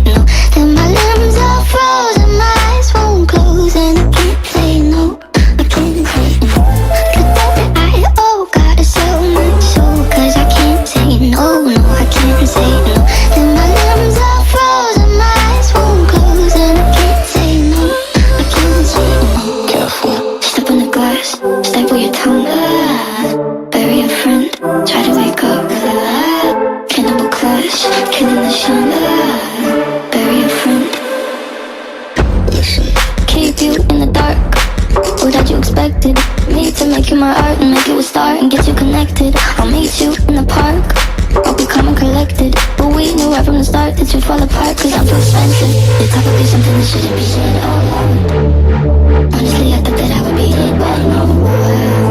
no. Then my limbs are frozen, my eyes won't close, and I can't say no. I can't say no. The debt that I owe, gotta sell my soul, cause I can't say no, no, I can't say no. Then my limbs are frozen, my eyes won't close, and I can't say no. I can't say no. Careful. Step on the glass, staple your tongue. Bury a friend, try to wake up. Cannibal clash, killing the sun. Bury a friend. Listen. Keep you in the dark. What had you expected? Me to make you my art and make you a star and get you connected. I'll meet you in the park. I'll be calm and collected. But we knew right from the start that you'd fall apart, cause I'm too expensive. You're probably something that shouldn't be said out loud. Honestly, I thought that I would be hit by no.